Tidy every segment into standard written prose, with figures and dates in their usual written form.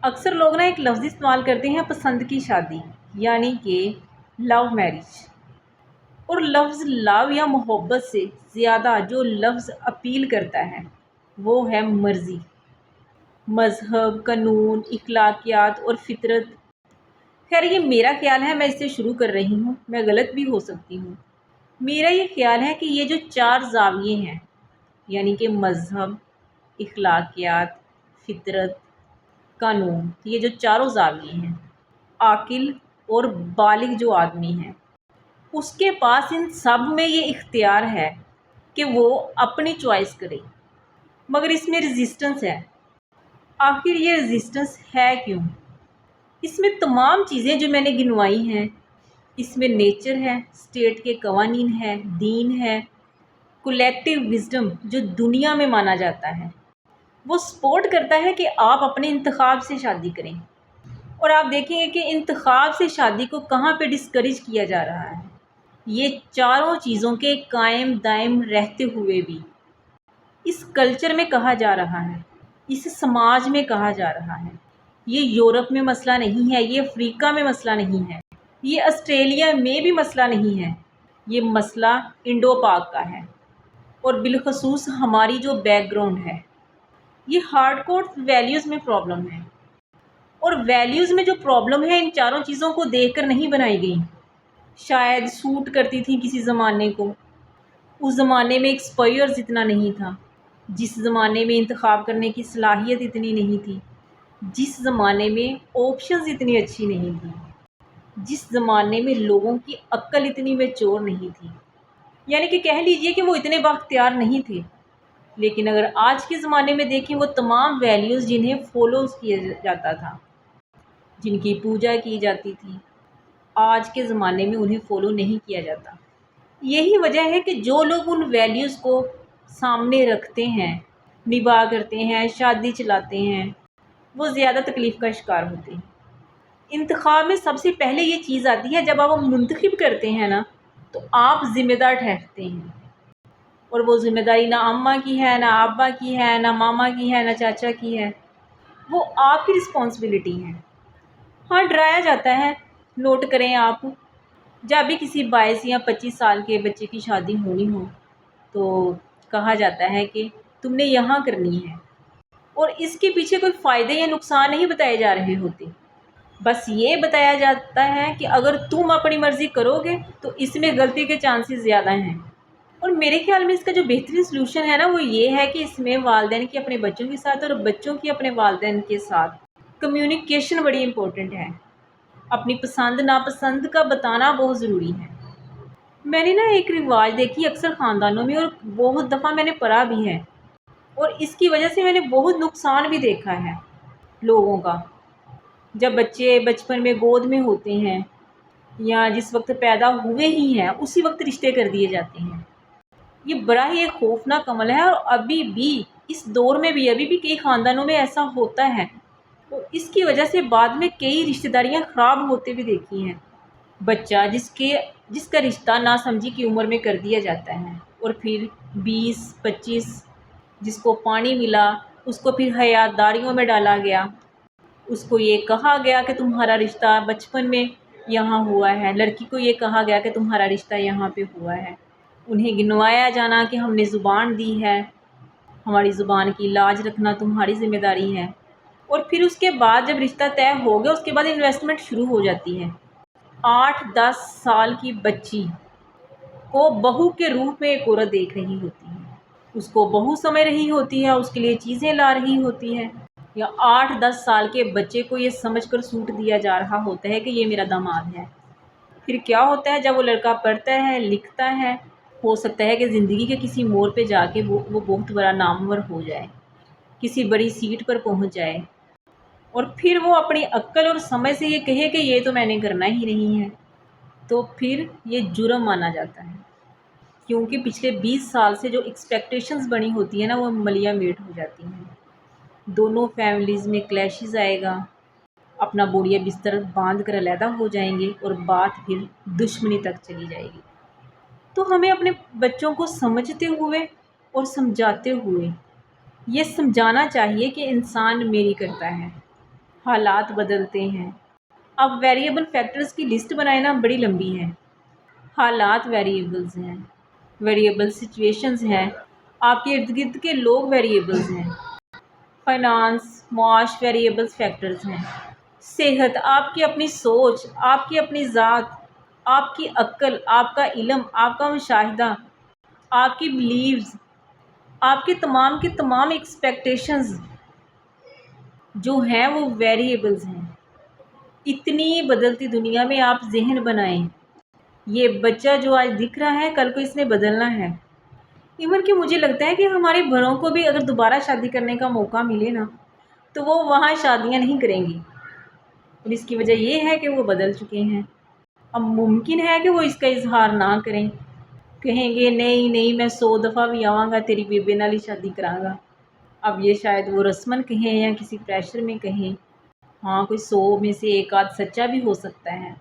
اکثر لوگ ایک لفظ استعمال کرتے ہیں پسند کی شادی، یعنی کہ لو میرج۔ اور لفظ لو یا محبت سے زیادہ جو لفظ اپیل کرتا ہے وہ ہے مرضی، مذہب، قانون، اخلاقیات اور فطرت۔ خیر یہ میرا خیال ہے، میں اس سے شروع کر رہی ہوں، میں غلط بھی ہو سکتی ہوں۔ میرا یہ خیال ہے کہ یہ جو چار زاویے ہیں، یعنی کہ مذہب، اخلاقیات، فطرت، قانون، یہ جو چاروں زاویے ہیں، عاقل اور بالغ جو آدمی ہے اس کے پاس ان سب میں یہ اختیار ہے کہ وہ اپنی چوائس کرے، مگر اس میں ریزسٹنس ہے۔ آخر یہ ریزسٹنس ہے کیوں؟ اس میں تمام چیزیں جو میں نے گنوائی ہیں، اس میں نیچر ہے، اسٹیٹ کے قوانین ہے، دین ہے، کولیکٹیو وزڈم جو دنیا میں مانا جاتا ہے، وہ سپورٹ کرتا ہے کہ آپ اپنے انتخاب سے شادی کریں۔ اور آپ دیکھیں گے کہ انتخاب سے شادی کو کہاں پہ ڈسکریج کیا جا رہا ہے۔ یہ چاروں چیزوں کے قائم دائم رہتے ہوئے بھی اس کلچر میں کہا جا رہا ہے، اس سماج میں کہا جا رہا ہے۔ یہ یورپ میں مسئلہ نہیں ہے، یہ افریقہ میں مسئلہ نہیں ہے، یہ آسٹریلیا میں بھی مسئلہ نہیں ہے، یہ مسئلہ انڈو پاک کا ہے۔ اور بالخصوص ہماری جو بیک گراؤنڈ ہے، یہ ہارڈ کور ویلیوز میں پرابلم ہے۔ اور ویلیوز میں جو پرابلم ہے ان چاروں چیزوں کو دیکھ کر نہیں بنائی گئی، شاید سوٹ کرتی تھی کسی زمانے کو۔ اس زمانے میں ایکسپائرز اتنا نہیں تھا، جس زمانے میں انتخاب کرنے کی صلاحیت اتنی نہیں تھی، جس زمانے میں آپشنز اتنی اچھی نہیں تھی، جس زمانے میں لوگوں کی عقل اتنی میچور نہیں تھی، یعنی کہ کہہ لیجئے کہ وہ اتنے بااختیار نہیں تھے۔ لیکن اگر آج کے زمانے میں دیکھیں، وہ تمام ویلیوز جنہیں فالو کیا جاتا تھا، جن کی پوجا کی جاتی تھی، آج کے زمانے میں انہیں فالو نہیں کیا جاتا۔ یہی وجہ ہے کہ جو لوگ ان ویلیوز کو سامنے رکھتے ہیں، نبھا کرتے ہیں، شادی چلاتے ہیں، وہ زیادہ تکلیف کا شکار ہوتے ہیں۔ انتخاب میں سب سے پہلے یہ چیز آتی ہے، جب آپ منتخب کرتے ہیں نا تو آپ ذمہ دار ٹھہرتے ہیں، اور وہ ذمہ داری نہ اماں کی ہے، نہ ابا کی ہے، نہ ماما کی ہے، نہ چاچا کی ہے، وہ آپ کی رسپانسبلٹی ہے۔ ہاں ڈرایا جاتا ہے، نوٹ کریں آپ، جب بھی کسی 22 یا 25 سال کے بچے کی شادی ہونی ہو تو کہا جاتا ہے کہ تم نے یہاں کرنی ہے، اور اس کے پیچھے کوئی فائدے یا نقصان نہیں بتائے جا رہے ہوتے، بس یہ بتایا جاتا ہے کہ اگر تم اپنی مرضی کرو گے تو اس میں غلطی کے چانسز زیادہ ہیں۔ اور میرے خیال میں اس کا جو بہترین سلوشن ہے نا وہ یہ ہے کہ اس میں والدین کی اپنے بچوں کے ساتھ اور بچوں کی اپنے والدین کے ساتھ کمیونیکیشن بڑی امپورٹنٹ ہے۔ اپنی پسند ناپسند کا بتانا بہت ضروری ہے۔ میں نے ایک رواج دیکھی اکثر خاندانوں میں، اور بہت دفعہ میں نے پڑھا بھی ہے، اور اس کی وجہ سے میں نے بہت نقصان بھی دیکھا ہے لوگوں کا۔ جب بچے بچپن میں گود میں ہوتے ہیں یا جس وقت پیدا ہوئے ہی ہیں اسی وقت رشتے کر دیے جاتے ہیں، یہ بڑا ہی ایک خوفناک عمل ہے، اور ابھی بھی اس دور میں بھی ابھی بھی کئی خاندانوں میں ایسا ہوتا ہے، اور اس کی وجہ سے بعد میں کئی رشتہ داریاں خراب ہوتے بھی دیکھی ہیں۔ بچہ جس کا رشتہ ناسمجھی کی عمر میں کر دیا جاتا ہے، اور پھر 20-25 جس کو پانی ملا اس کو پھر حیات داریوں میں ڈالا گیا، اس کو یہ کہا گیا کہ تمہارا رشتہ بچپن میں یہاں ہوا ہے، لڑکی کو یہ کہا گیا کہ تمہارا رشتہ یہاں پہ ہوا ہے، انہیں گنوایا جانا کہ ہم نے زبان دی ہے، ہماری زبان کی لاج رکھنا تمہاری ذمہ داری ہے۔ اور پھر اس کے بعد جب رشتہ طے ہو گیا اس کے بعد انویسٹمنٹ شروع ہو جاتی ہے۔ 8-10 سال کی بچی کو بہو کے روپ میں ایک عورت دیکھ رہی ہوتی ہے، اس کو بہو سمجھ رہی ہوتی ہے، اس کے لیے چیزیں لا رہی ہوتی ہے، یا 8-10 سال کے بچے کو یہ سمجھ کر سوٹ دیا جا رہا ہوتا ہے کہ یہ میرا داماد ہے۔ پھر کیا ہوتا ہے جب وہ لڑکا پڑھتا ہے، لکھتا ہے، ہو سکتا ہے کہ زندگی کے کسی موڑ پہ جا کے وہ بہت بڑا نامور ہو جائے، کسی بڑی سیٹ پر پہنچ جائے، اور پھر وہ اپنی عقل اور سمجھ سے یہ کہے کہ یہ تو میں نے کرنا ہی نہیں ہے، تو پھر یہ جرم مانا جاتا ہے، کیونکہ پچھلے 20 سال سے جو ایکسپیکٹیشنز بنی ہوتی ہیں نا وہ ملیا میٹ ہو جاتی ہیں، دونوں فیملیز میں کلیشز آئے گا، اپنا بوڑیا بستر باندھ کر علیحدہ ہو جائیں گے، اور بات پھر دشمنی تک چلی جائے گی۔ تو ہمیں اپنے بچوں کو سمجھتے ہوئے اور سمجھاتے ہوئے یہ سمجھانا چاہیے کہ انسان میری کرتا ہے، حالات بدلتے ہیں۔ اب ویریبل فیکٹرز کی لسٹ بنائے نا بڑی لمبی ہے۔ حالات ویریبلز ہیں، ویریبل سچویشنز ہیں، آپ کے ارد گرد کے لوگ ویریبلز ہیں، فائنانس معاش ویریبلز فیکٹرز ہیں، صحت آپ کی اپنی سوچ، آپ کی اپنی ذات، آپ کی عقل، آپ کا علم، آپ کا مشاہدہ، آپ کی بلیوز، آپ کے تمام ایکسپیکٹیشنز جو ہیں وہ ویریبلز ہیں۔ اتنی بدلتی دنیا میں آپ ذہن بنائیں، یہ بچہ جو آج دکھ رہا ہے کل کو اس نے بدلنا ہے۔ ایون کہ مجھے لگتا ہے کہ ہمارے بڑوں کو بھی اگر دوبارہ شادی کرنے کا موقع ملے نا تو وہ وہاں شادیاں نہیں کریں گی، اور اس کی وجہ یہ ہے کہ وہ بدل چکے ہیں۔ اب ممکن ہے کہ وہ اس کا اظہار نہ کریں، کہیں گے نہیں نہیں میں 100 دفعہ بھی آواں گا تیری بیبے نال ہی شادی کراں گا۔ اب یہ شاید وہ رسمن کہیں یا کسی پریشر میں کہیں، ہاں کوئی 100 میں سے ایک آدھ سچا بھی ہو سکتا ہے۔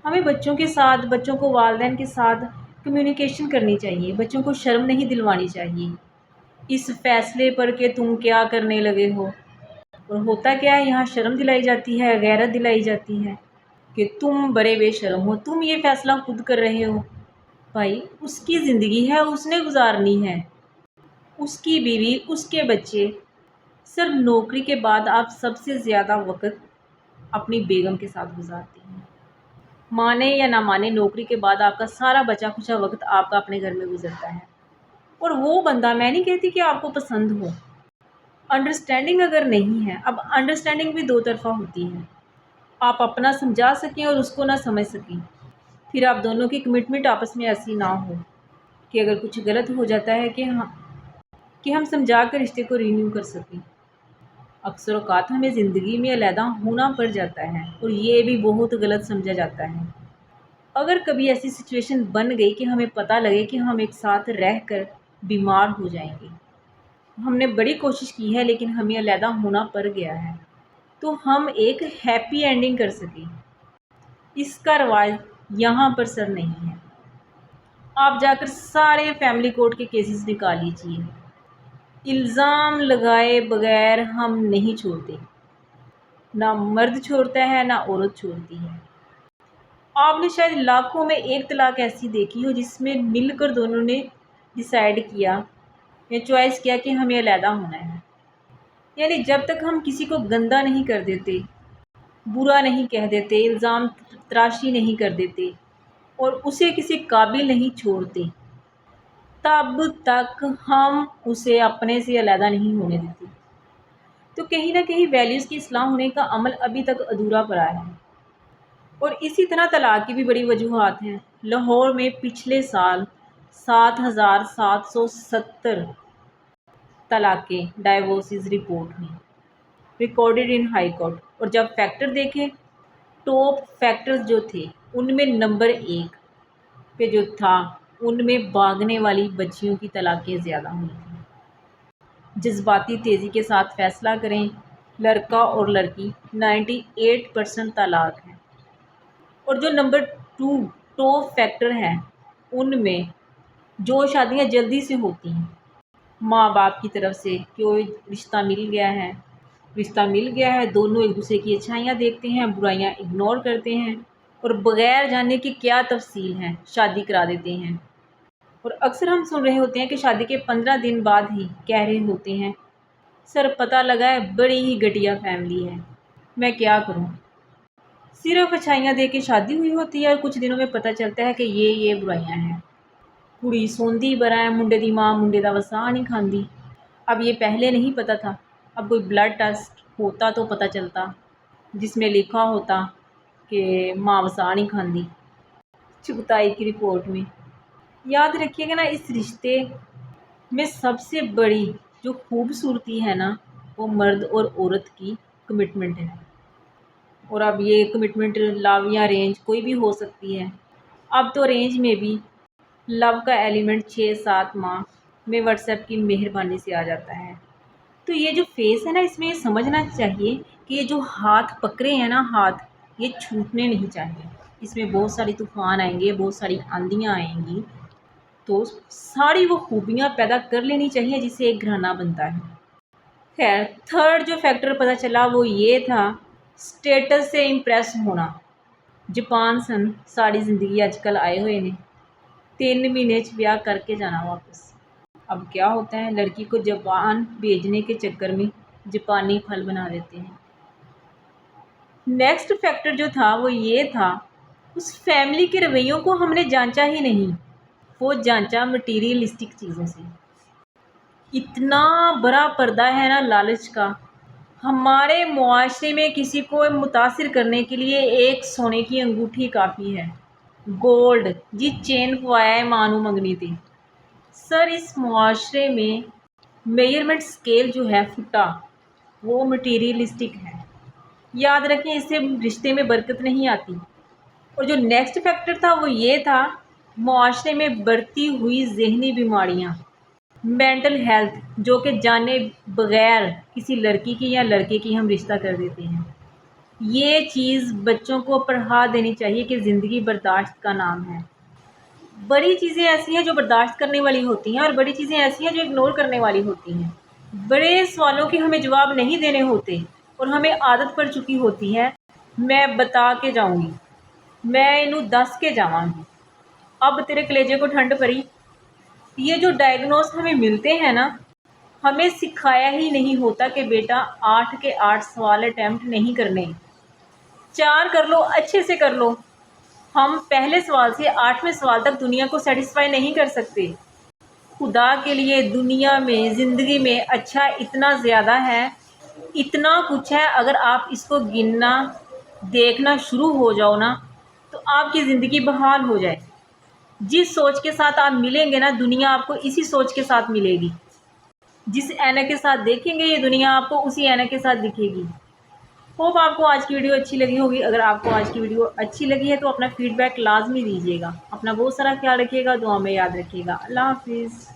ہمیں بچوں کے ساتھ، بچوں کو والدین کے ساتھ کمیونیکیشن کرنی چاہیے، بچوں کو شرم نہیں دلوانی چاہیے اس فیصلے پر کہ تم کیا کرنے لگے ہو۔ اور ہوتا کیا ہے، یہاں شرم دلائی جاتی ہے، غیرت دلائی جاتی ہے کہ تم بڑے بے شرم ہو، تم یہ فیصلہ خود کر رہے ہو۔ بھائی اس کی زندگی ہے، اس نے گزارنی ہے، اس کی بیوی، اس کے بچے۔ صرف نوکری کے بعد آپ سب سے زیادہ وقت اپنی بیگم کے ساتھ گزارتے ہیں۔ مانے یا نہ مانے، نوکری کے بعد آپ کا سارا بچا کھچا وقت آپ کا اپنے گھر میں گزرتا ہے۔ اور وہ بندہ، میں نہیں کہتی کہ آپ کو پسند ہو، انڈرسٹینڈنگ اگر نہیں ہے، اب انڈرسٹینڈنگ بھی دو طرفہ ہوتی ہے، آپ اپنا سمجھا سکیں اور اس کو نہ سمجھ سکیں، پھر آپ دونوں کی کمٹمنٹ آپس میں ایسی نہ ہو کہ اگر کچھ غلط ہو جاتا ہے کہ ہم سمجھا کر رشتے کو رینیو کر سکیں۔ اکثر اوقات ہمیں زندگی میں علیحدہ ہونا پڑ جاتا ہے اور یہ بھی بہت غلط سمجھا جاتا ہے۔ اگر کبھی ایسی سچویشن بن گئی کہ ہمیں پتہ لگے کہ ہم ایک ساتھ رہ کر بیمار ہو جائیں گے، ہم نے بڑی کوشش کی ہے لیکن ہمیں علیحدہ ہونا پڑ گیا ہے، تو ہم ایک ہیپی اینڈنگ کر سکیں، اس کا رواج یہاں پر سر نہیں ہے۔ آپ جا کر سارے فیملی کورٹ کے کیسز نکال لیجئے، الزام لگائے بغیر ہم نہیں چھوڑتے، نہ مرد چھوڑتا ہے نہ عورت چھوڑتی ہے۔ آپ نے شاید لاکھوں میں ایک طلاق ایسی دیکھی ہو جس میں مل کر دونوں نے ڈیسائیڈ کیا یا چوائس کیا کہ ہمیں علیحدہ ہونا ہے۔ یعنی جب تک ہم کسی کو گندا نہیں کر دیتے، برا نہیں کہہ دیتے، الزام تراشی نہیں کر دیتے اور اسے کسی قابل نہیں چھوڑتے، تب تک ہم اسے اپنے سے علیحدہ نہیں ہونے دیتے۔ تو کہیں نہ کہیں ویلیوز کی اصلاح ہونے کا عمل ابھی تک ادھورا پڑا ہے۔ اور اسی طرح طلاق کی بھی بڑی وجوہات ہیں۔ لاہور میں پچھلے سال 7,770 طلاقیں ڈائیورسز رپورٹ ہوئیں، ریکارڈڈ ان ہائی کورٹ۔ اور جب فیکٹر دیکھیں، ٹاپ فیکٹرز جو تھے ان میں نمبر 1 پہ جو تھا، ان میں بھاگنے والی بچیوں کی طلاقیں زیادہ ہوئی تھیں۔ جذباتی تیزی کے ساتھ فیصلہ کریں، لڑکا اور لڑکی 98% طلاق ہیں۔ اور جو نمبر 2 ٹاپ فیکٹر ہیں، ان میں جو شادیاں جلدی سے ہوتی ہیں، ماں باپ کی طرف سے کوئی رشتہ مل گیا ہے، دونوں ایک دوسرے کی اچھائیاں دیکھتے ہیں، برائیاں اگنور کرتے ہیں اور بغیر جاننے کہ کیا تفصیل ہے شادی کرا دیتے ہیں۔ اور اکثر ہم سن رہے ہوتے ہیں کہ شادی کے 15 دن بعد ہی کہہ رہے ہوتے ہیں سر پتہ لگا ہے بڑی ہی گھٹیا فیملی ہے، میں کیا کروں۔ صرف اچھائیاں دے کے شادی ہوئی ہوتی ہے اور کچھ دنوں میں پتہ چلتا ہے کہ یہ برائیاں ہیں۔ کڑی سوندی برا ہے، منڈے دی ماں منڈے دا وسا نہیں کھاندی۔ اب یہ پہلے نہیں پتہ تھا، اب کوئی بلڈ ٹیسٹ ہوتا تو پتہ چلتا، جس میں لکھا ہوتا کہ ماں وسا نہیں کھاندی چغتائی کی رپورٹ میں۔ یاد رکھیے گا نا، اس رشتے میں سب سے بڑی جو خوبصورتی ہے نا، وہ مرد اور عورت کی کمٹمنٹ ہے۔ اور اب یہ کمٹمنٹ لو یا ارینج کوئی بھی ہو سکتی ہے۔ اب تو ارینج میں بھی لو کا ایلیمنٹ 6-7 ماہ میں واٹس ایپ کی مہربانی سے آ جاتا ہے۔ تو یہ جو فیس ہے نا، اس میں یہ سمجھنا چاہیے کہ یہ جو ہاتھ پکڑے ہیں نا، ہاتھ یہ چھوٹنے نہیں چاہیے۔ اس میں بہت ساری طوفان آئیں گے، بہت ساری آندیاں آئیں گی، تو ساری وہ خوبیاں پیدا کر لینی چاہیے جس سے ایک گھرانہ بنتا ہے۔ خیر، تھرڈ جو فیکٹر پتہ چلا وہ یہ تھا اسٹیٹس سے امپریس ہونا۔ جاپان سن ساری زندگی اج کل آئے ہوئے نے 3 مہینے بیاہ کر کے جانا واپس۔ اب کیا ہوتا ہے، لڑکی کو جاپان بھیجنے کے چکر میں جاپانی پھل بنا دیتے ہیں۔ نیکسٹ فیکٹر جو تھا وہ یہ تھا اس فیملی کے رویوں کو ہم نے جانچا ہی نہیں، وہ جانچا مٹیریلسٹک چیزوں سے۔ اتنا بڑا پردہ ہے نا لالچ کا۔ ہمارے معاشرے میں کسی کو متاثر کرنے کے لیے ایک سونے کی انگوٹھی کافی ہے، گولڈ جی چین پوایا ہے مانو منگنی تھی۔ سر اس معاشرے میں میئرمنٹ سکیل جو ہے پھٹا، وہ مٹیریلسٹک ہے۔ یاد رکھیں اس سے رشتے میں برکت نہیں آتی۔ اور جو نیکسٹ فیکٹر تھا وہ یہ تھا معاشرے میں بڑھتی ہوئی ذہنی بیماریاں، مینٹل ہیلتھ، جو کہ جانے بغیر کسی لڑکی کی یا لڑکے کی ہم رشتہ کر دیتے ہیں۔ یہ چیز بچوں کو پڑھا دینی چاہیے کہ زندگی برداشت کا نام ہے۔ بڑی چیزیں ایسی ہیں جو برداشت کرنے والی ہوتی ہیں اور بڑی چیزیں ایسی ہیں جو اگنور کرنے والی ہوتی ہیں۔ بڑے سوالوں کے ہمیں جواب نہیں دینے ہوتے اور ہمیں عادت پڑ چکی ہوتی ہے میں بتا کے جاؤں گی، میں انہوں دس کے جاواں گی، اب تیرے کلیجے کو ٹھنڈ پڑی۔ یہ جو ڈائگنوز ہمیں ملتے ہیں نا، ہمیں سکھایا ہی نہیں ہوتا کہ بیٹا 8 کے 8 سوال اٹیمپٹ نہیں کرنے، 4 کر لو، اچھے سے کر لو۔ ہم پہلے سوال سے 8ویں سوال تک دنیا کو سیٹسفائی نہیں کر سکتے۔ خدا کے لیے دنیا میں زندگی میں اچھا اتنا زیادہ ہے، اتنا کچھ ہے، اگر آپ اس کو گننا دیکھنا شروع ہو جاؤ نا تو آپ کی زندگی بحال ہو جائے۔ جس سوچ کے ساتھ آپ ملیں گے نا، دنیا آپ کو اسی سوچ کے ساتھ ملے گی۔ جس اینک کے ساتھ دیکھیں گے یہ دنیا آپ کو اسی اینک کے ساتھ دکھے گی۔ ہوپ آپ کو آج کی ویڈیو اچھی لگی ہوگی۔ اگر آپ کو آج کی ویڈیو اچھی لگی ہے تو اپنا فیڈ بیک لازمی دیجیے گا۔ اپنا بہت سارا خیال رکھیے گا، دعا میں یاد رکھیے گا۔ اللہ حافظ۔